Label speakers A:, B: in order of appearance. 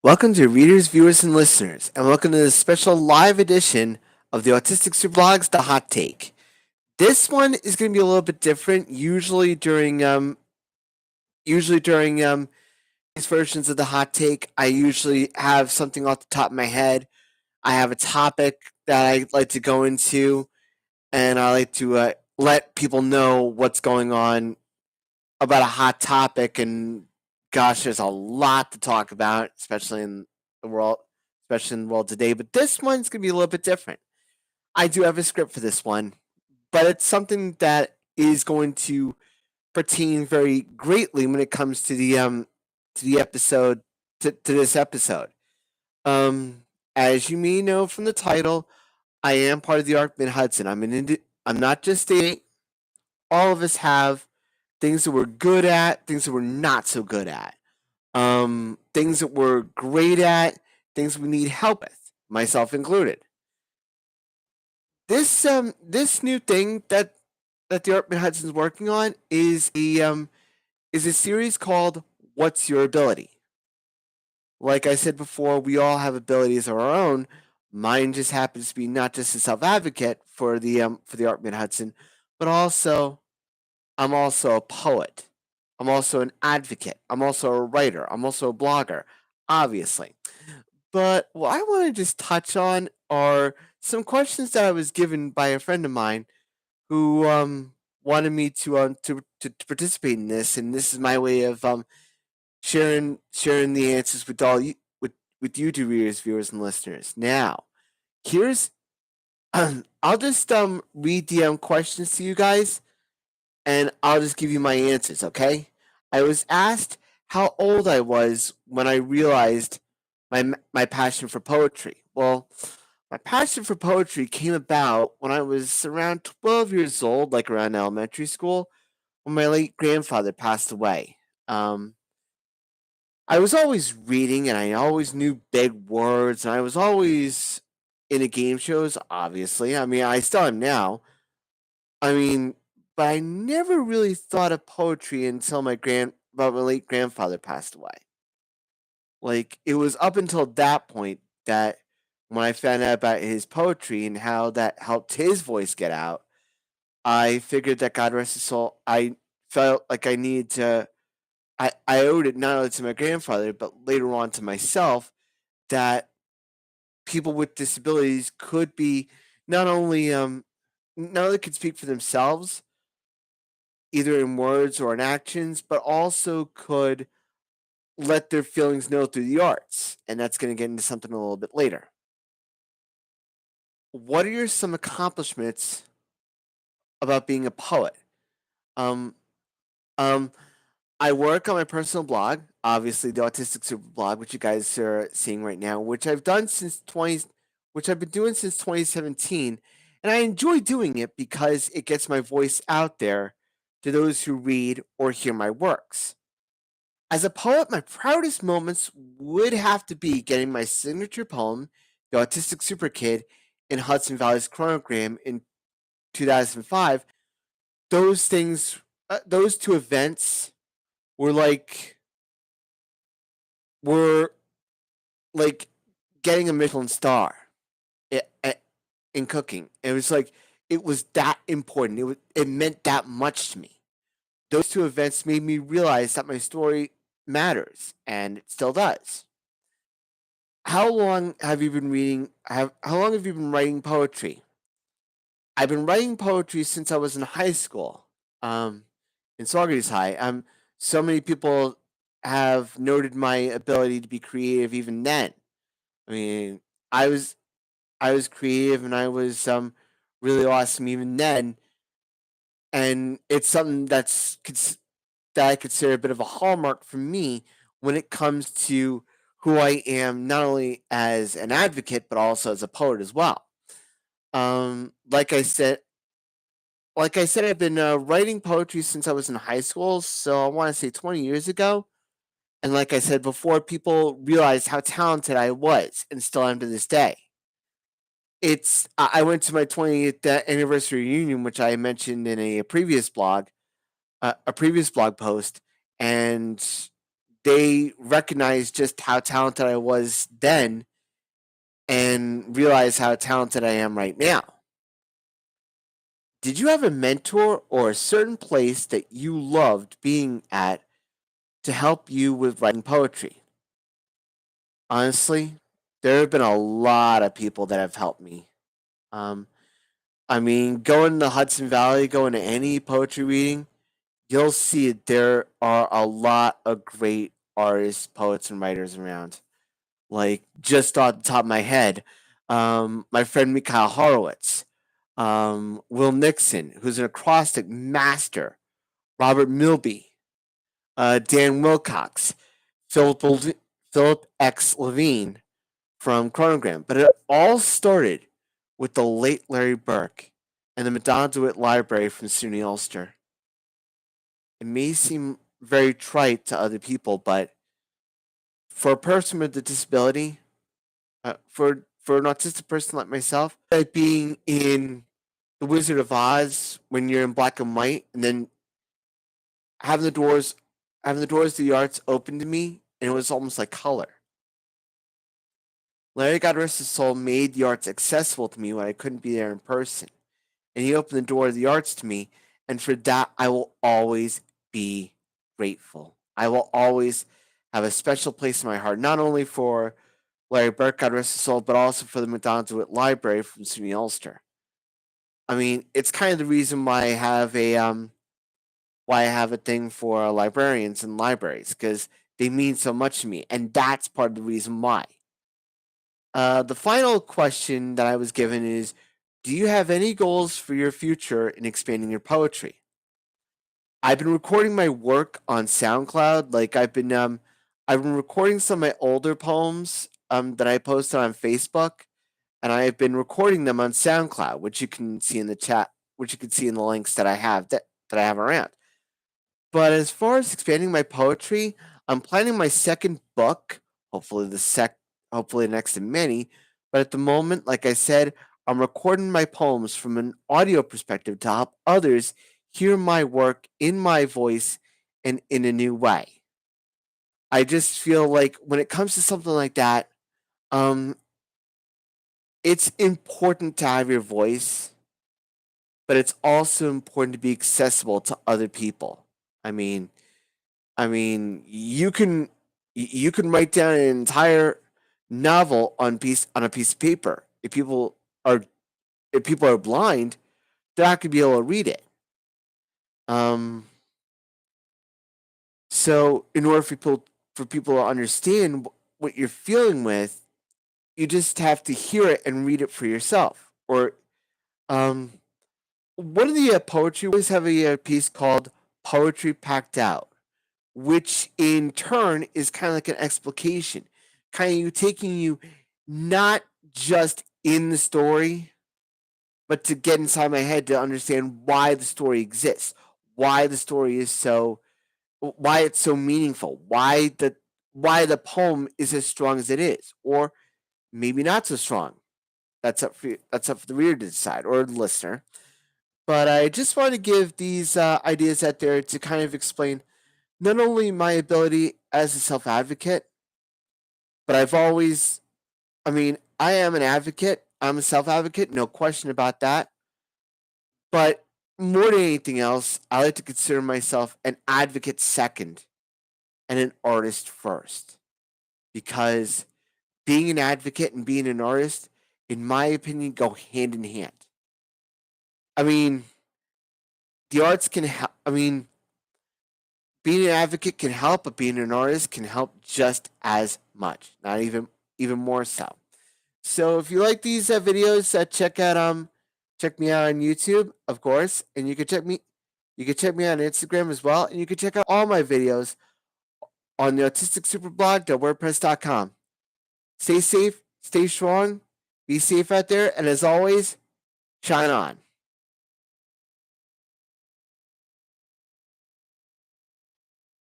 A: Welcome to readers, viewers, and listeners, and welcome to this special live edition of the Autistic SuperBlog's The Hot Take. This one is going to be a little bit different. Usually during these versions of the Hot Take, I usually have something off the top of my head. I have a topic that I like to go into, and I like to let people know what's going on about a hot topic. And gosh, there's a lot to talk about, the world, especially in the world today. But this one's gonna be a little bit different. I do have a script for this one, but it's something that is going to pertain very greatly when it comes to the episode to this episode. Um, as you may know from the title, I am part of the ARC Mid Hudson. I'm not just stating. All of us have things that we're good at, things that we're not so good at, things that we're great at, things we need help with, myself included. This new thing that the Art Hudson's working on is a series called "What's Your Ability." Like I said before, we all have abilities of our own. Mine just happens to be not just a self advocate for the Art Hudson, but also I'm also a poet. I'm also an advocate. I'm also a writer. I'm also a blogger, obviously. But what I want to just touch on are some questions that I was given by a friend of mine who wanted me to participate in this, and this is my way of sharing the answers with all you with you two readers, viewers, and listeners. Now, here's I'll just read the questions to you guys, and I'll just give you my answers, okay? I was asked how old I was when I realized my passion for poetry. Well, my passion for poetry came about when I was around 12 years old, like around elementary school, when my late grandfather passed away. Um, I was always reading and I always knew big words and I was always into game shows, obviously. I mean, I still am now. I mean, but I never really thought of poetry until my late grandfather passed away. Like it was up until that point that when I found out about his poetry and how that helped his voice get out, I figured that God rest his soul, I felt like I needed to I owed it not only to my grandfather, but later on to myself, that people with disabilities could be not only not only could speak for themselves, either in words or in actions, but also could let their feelings know through the arts. And that's going to get into something a little bit later. What are your some accomplishments about being a poet? Um, um, I work on my personal blog, obviously the Autistic Super Blog, which you guys are seeing right now, which I've been doing since 2017, and I enjoy doing it because it gets my voice out there to those who read or hear my works. As a poet, my proudest moments would have to be getting my signature poem, The Autistic Super Kid, in Hudson Valley's Chronogram in 2005. Those two events were were like getting a Michelin star i- in cooking. It was that important. It meant that much to me. Those two events made me realize that my story matters, and it still does. How long have you been reading? How long have you been writing poetry? I've been writing poetry since I was in high school, um, in Saugerties High. So many people have noted my ability to be creative even then. I mean, I was I was creative and I was really awesome even then, and it's something that I consider a bit of a hallmark for me when it comes to who I am, not only as an advocate but also as a poet as well. Um, like I said, I've been writing poetry since I was in high school, so I want to say 20 years ago. And like I said before, people realized how talented I was, and still am to this day. I went to my 20th anniversary reunion, which I mentioned in a previous blog post, and they recognized just how talented I was then and realize how talented I am right now. Did you have a mentor or a certain place that you loved being at to help you with writing poetry? Honestly, there have been a lot of people that have helped me. Um, I mean, going to Hudson Valley, going to any poetry reading, you'll see there are a lot of great artists, poets, and writers around. Like, just off the top of my head, my friend Mikhail Horowitz, Will Nixon, who's an acrostic master, Robert Milby, Dan Wilcox, Philip X. Levine from Chronogram. But it all started with the late Larry Burke and the Madonna DeWitt Library from SUNY Ulster. It may seem very trite to other people, but for a person with a disability, for an autistic person like myself, like being in The Wizard of Oz when you're in black and white, and then having the doors of the arts open to me, and it was almost like color. Larry, God rest his soul, made the arts accessible to me when I couldn't be there in person, and he opened the door of the arts to me, and for that I will always be grateful. I will always have a special place in my heart, not only for Larry Burke, God rest his soul, but also for the Madonna DeWitt Library from SUNY Ulster. I mean, it's kind of the reason why I have a thing for librarians and libraries, because they mean so much to me, and that's part of the reason why. The final question that I was given is, do you have any goals for your future in expanding your poetry? I've been recording my work on SoundCloud. Like I've been recording some of my older poems that I posted on Facebook, and I've been recording them on SoundCloud, which you can see in the chat, which you can see in the links that I have that I have around. But as far as expanding my poetry, I'm planning my second book, hopefully hopefully next to many. But at the moment, like I said, I'm recording my poems from an audio perspective to help others hear my work in my voice and in a new way. I just feel like when it comes to something like that, um, it's important to have your voice, but it's also important to be accessible to other people. I mean, you can write down an entire novel on a piece of paper. Are if people are blind, they're not going to be able to read it. Um, so in order for people to understand what you're feeling with, you just have to hear it and read it for yourself. Or um, one of the poetry always have a piece called "Poetry Packed Out," which in turn is kind of like an explication, kind of you taking you not just in the story, but to get inside my head to understand why the story exists, why the story is so, why it's so meaningful, why the poem is as strong as it is, or maybe not so strong. That's up for the reader to decide or the listener. But I just want to give these ideas out there to kind of explain not only my ability as a self advocate, but I am an advocate. I'm a self advocate, no question about that. But more than anything else, I like to consider myself an advocate second and an artist first. Because being an advocate and being an artist, in my opinion, go hand in hand. I mean, the arts can help. Being an advocate can help, but being an artist can help just as much, not even more so. So if you like these videos, check me out on YouTube, of course, and you can check me out on Instagram as well, and you can check out all my videos on the Autistic SuperBlog.wordpress.com. Stay safe, stay strong, be safe out there, and as always, shine on.